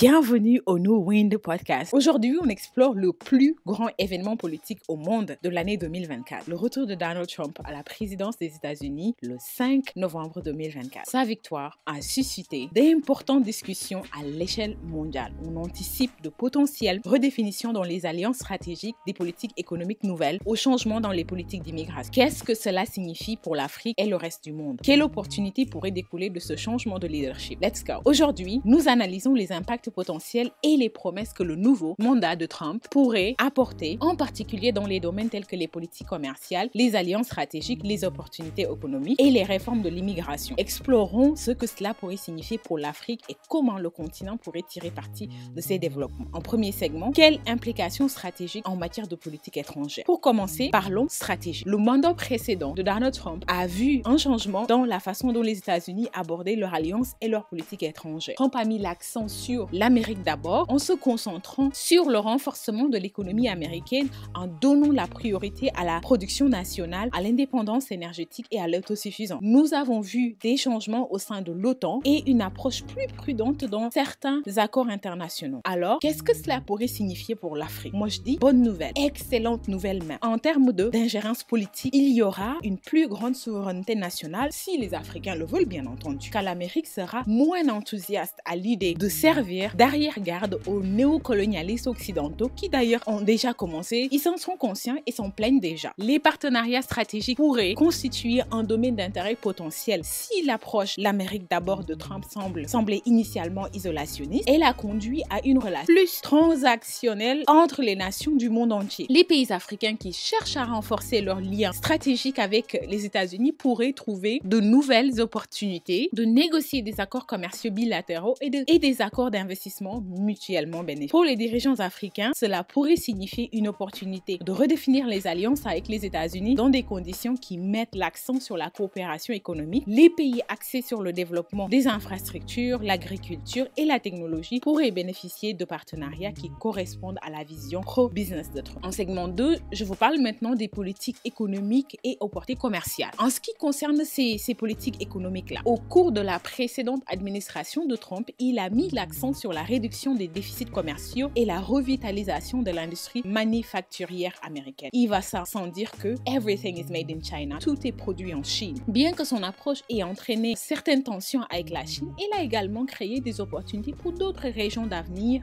Bienvenue au No Wind Podcast. Aujourd'hui, on explore le plus grand événement politique au monde de l'année 2024. Le retour de Donald Trump à la présidence des États-Unis le 5 novembre 2024. Sa victoire a suscité d'importantes discussions à l'échelle mondiale. On anticipe de potentielles redéfinitions dans les alliances stratégiques des politiques économiques nouvelles au changement dans les politiques d'immigration. Qu'est-ce que cela signifie pour l'Afrique et le reste du monde? Quelle opportunité pourrait découler de ce changement de leadership? Let's go! Aujourd'hui, nous analysons les impacts potentiels et les promesses que le nouveau mandat de Trump pourrait apporter, en particulier dans les domaines tels que les politiques commerciales, les alliances stratégiques, les opportunités économiques et les réformes de l'immigration. Explorons ce que cela pourrait signifier pour l'Afrique et comment le continent pourrait tirer parti de ces développements. En premier segment, quelles implications stratégiques en matière de politique étrangère? Pour commencer, parlons stratégie. Le mandat précédent de Donald Trump a vu un changement dans la façon dont les États-Unis abordaient leur alliance et leur politique étrangère. Trump a mis l'accent sur l'Amérique d'abord, en se concentrant sur le renforcement de l'économie américaine en donnant la priorité à la production nationale, à l'indépendance énergétique et à l'autosuffisance. Nous avons vu des changements au sein de l'OTAN et une approche plus prudente dans certains accords internationaux. Alors, qu'est-ce que cela pourrait signifier pour l'Afrique? Moi, je dis bonne nouvelle, excellente nouvelle même. En termes d'ingérence politique, il y aura une plus grande souveraineté nationale, si les Africains le veulent bien entendu, car l'Amérique sera moins enthousiaste à l'idée de servir d'arrière-garde aux néocolonialistes occidentaux qui d'ailleurs ont déjà commencé, ils s'en sont conscients et s'en plaignent déjà. Les partenariats stratégiques pourraient constituer un domaine d'intérêt potentiel si l'approche l'Amérique d'abord de Trump semblait initialement isolationniste. Elle a conduit à une relation plus transactionnelle entre les nations du monde entier. Les pays africains qui cherchent à renforcer leurs liens stratégiques avec les États-Unis pourraient trouver de nouvelles opportunités de négocier des accords commerciaux bilatéraux et des accords d'investissement mutuellement bénéfiques. Pour les dirigeants africains, cela pourrait signifier une opportunité de redéfinir les alliances avec les États-Unis dans des conditions qui mettent l'accent sur la coopération économique. Les pays axés sur le développement des infrastructures, l'agriculture et la technologie pourraient bénéficier de partenariats qui correspondent à la vision pro-business de Trump. En segment 2, je vous parle maintenant des politiques économiques et aux portées commerciales. En ce qui concerne ces politiques économiques-là, au cours de la précédente administration de Trump, il a mis l'accent sur la réduction des déficits commerciaux et la revitalisation de l'industrie manufacturière américaine. Il va sans dire que everything is made in China, tout est produit en Chine. Bien que son approche ait entraîné certaines tensions avec la Chine, il a également créé des opportunités pour d'autres régions d'avenir,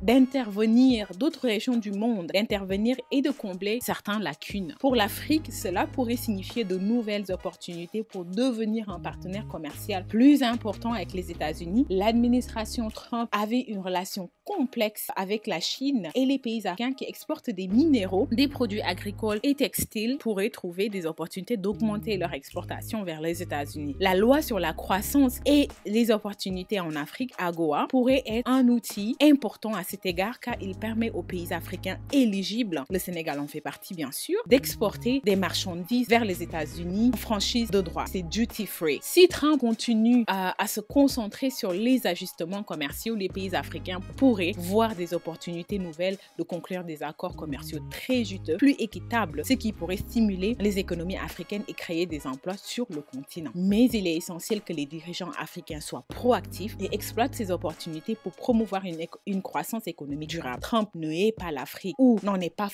d'autres régions du monde, d'intervenir et de combler certaines lacunes. Pour l'Afrique, cela pourrait signifier de nouvelles opportunités pour devenir un partenaire commercial plus important avec les États-Unis. L'administration Trump avait une relation complexe avec la Chine et les pays africains qui exportent des minéraux, des produits agricoles et textiles pourraient trouver des opportunités d'augmenter leur exportation vers les États-Unis. La loi sur la croissance et les opportunités en Afrique, AGOA, pourrait être un outil important à cet égard car il permet aux pays africains éligibles, le Sénégal en fait partie bien sûr, d'exporter des marchandises vers les États-Unis en franchise de droit. C'est duty free. Si Trump continue à se concentrer sur les ajustements commerciaux, les pays africains pourraient voir des opportunités nouvelles de conclure des accords commerciaux très juteux, plus équitables, ce qui pourrait stimuler les économies africaines et créer des emplois sur le continent. Mais il est essentiel que les dirigeants africains soient proactifs et exploitent ces opportunités pour promouvoir une croissance économique durable. Trump ne hait pas l'Afrique ou n'en est pas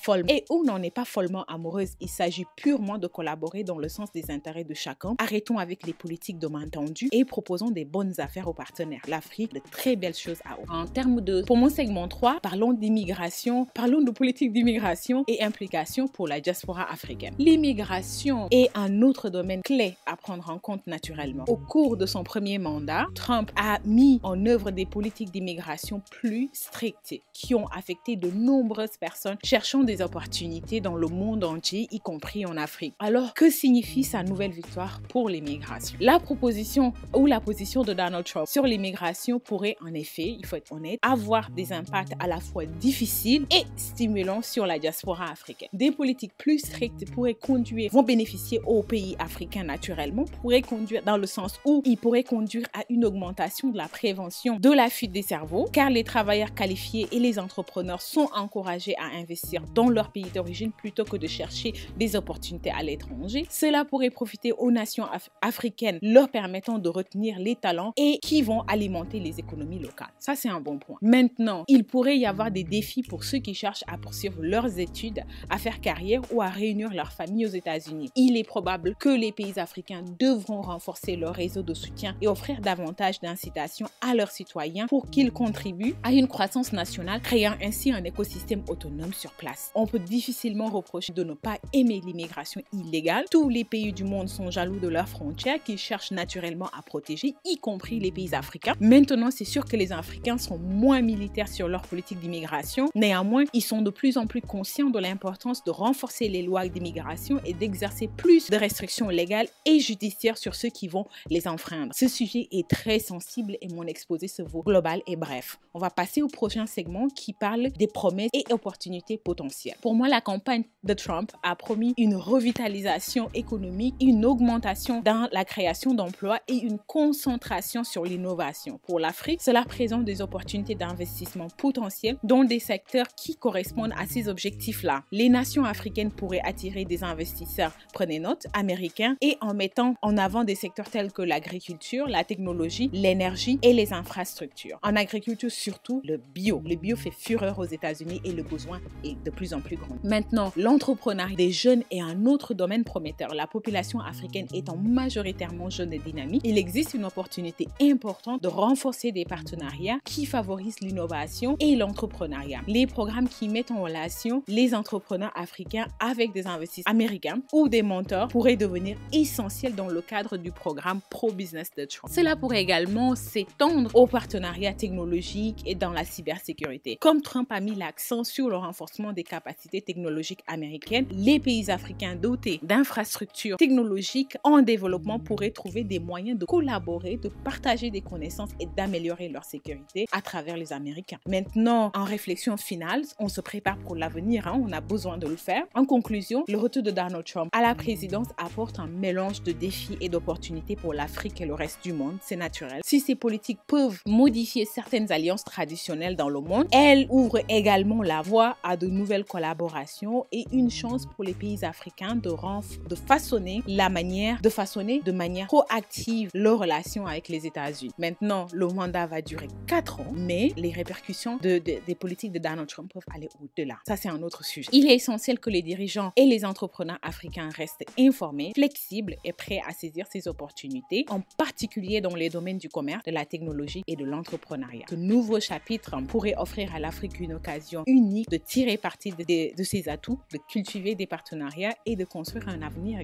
follement amoureuse. Il s'agit purement de collaborer dans le sens des intérêts de chacun. Arrêtons avec les politiques de main tendue et proposons des bonnes affaires aux partenaires. L'Afrique, de très belles choses à offrir. En termes pour mon segment 3, parlons d'immigration, parlons de politique d'immigration et implications pour la diaspora africaine. L'immigration est un autre domaine clé à prendre en compte naturellement. Au cours de son premier mandat, Trump a mis en œuvre des politiques d'immigration plus strictes qui ont affecté de nombreuses personnes cherchant des opportunités dans le monde entier, y compris en Afrique. Alors, que signifie sa nouvelle victoire pour l'immigration? La proposition ou la position de Donald Trump sur l'immigration pourrait en effet, il faut être honnête, avoir des impacts à la fois difficiles et stimulants sur la diaspora africaine. Des politiques plus strictes vont bénéficier aux pays africains naturellement, pourraient conduire dans le sens où ils pourraient conduire à une augmentation de la prévention de la fuite des cerveaux, car les travailleurs qualifiés et les entrepreneurs sont encouragés à investir dans leur pays d'origine plutôt que de chercher des opportunités à l'étranger. Cela pourrait profiter aux nations africaines, leur permettant de retenir les talents et qui vont alimenter les économies locales. Ça, c'est un bon bon point. Maintenant, il pourrait y avoir des défis pour ceux qui cherchent à poursuivre leurs études, à faire carrière ou à réunir leur famille aux États-Unis. Il est probable que les pays africains devront renforcer leur réseau de soutien et offrir davantage d'incitations à leurs citoyens pour qu'ils contribuent à une croissance nationale, créant ainsi un écosystème autonome sur place. On peut difficilement reprocher de ne pas aimer l'immigration illégale. Tous les pays du monde sont jaloux de leurs frontières qu'ils cherchent naturellement à protéger, y compris les pays africains. Maintenant, c'est sûr que les Africains sont moins militaires sur leur politique d'immigration. Néanmoins, ils sont de plus en plus conscients de l'importance de renforcer les lois d'immigration et d'exercer plus de restrictions légales et judiciaires sur ceux qui vont les enfreindre. Ce sujet est très sensible et mon exposé se veut global et bref. On va passer au prochain segment qui parle des promesses et opportunités potentielles. Pour moi, la campagne de Trump a promis une revitalisation économique, une augmentation dans la création d'emplois et une concentration sur l'innovation. Pour l'Afrique, cela présente des opportunités d'investissement potentielles dans des secteurs qui correspondent à ces objectifs-là. Les nations africaines pourraient attirer des investisseurs, prenez note, américains, et en mettant en avant des secteurs tels que l'agriculture, la technologie, l'énergie et les infrastructures. En agriculture, surtout le bio. Le bio fait fureur aux États-Unis et le besoin est de plus en plus grand. Maintenant, l'entrepreneuriat des jeunes est un autre domaine prometteur. La population africaine étant majoritairement jeune et dynamique, il existe une opportunité importante de renforcer des partenariats qui favorisent l'innovation et l'entrepreneuriat. Les programmes qui mettent en relation les entrepreneurs africains avec des investisseurs américains ou des mentors pourraient devenir essentiels dans le cadre du programme Pro-Business de Trump. Cela pourrait également s'étendre aux partenariats technologiques et dans la cybersécurité. Comme Trump a mis l'accent sur le renforcement des capacités technologiques américaines, les pays africains dotés d'infrastructures technologiques en développement pourraient trouver des moyens de collaborer, de partager des connaissances et d'améliorer leur sécurité à travers les Américains. Maintenant, en réflexion finale, on se prépare pour l'avenir, on a besoin de le faire. En conclusion, le retour de Donald Trump à la présidence apporte un mélange de défis et d'opportunités pour l'Afrique et le reste du monde, c'est naturel. Si ces politiques peuvent modifier certaines alliances traditionnelles dans le monde, elles ouvrent également la voie à de nouvelles collaborations et une chance pour les pays africains de façonner de manière proactive leurs relations avec les États-Unis. Maintenant, le mandat va durer 4 ans, mais les répercussions des politiques de Donald Trump peuvent aller au-delà. Ça, c'est un autre sujet. Il est essentiel que les dirigeants et les entrepreneurs africains restent informés, flexibles et prêts à saisir ces opportunités, en particulier dans les domaines du commerce, de la technologie et de l'entrepreneuriat. Ce nouveau chapitre pourrait offrir à l'Afrique une occasion unique de tirer parti de ses atouts, de cultiver des partenariats et de construire un avenir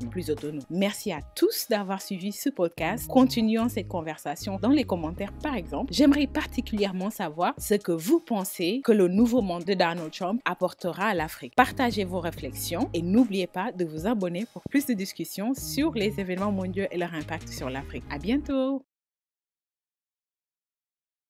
plus autonome. Merci à tous d'avoir suivi ce podcast. Continuons cette conversation dans les commentaires par exemple. J'aimerais particulièrement savoir ce que vous pensez que le nouveau monde de Donald Trump apportera à l'Afrique. Partagez vos réflexions et n'oubliez pas de vous abonner pour plus de discussions sur les événements mondiaux et leur impact sur l'Afrique. À bientôt!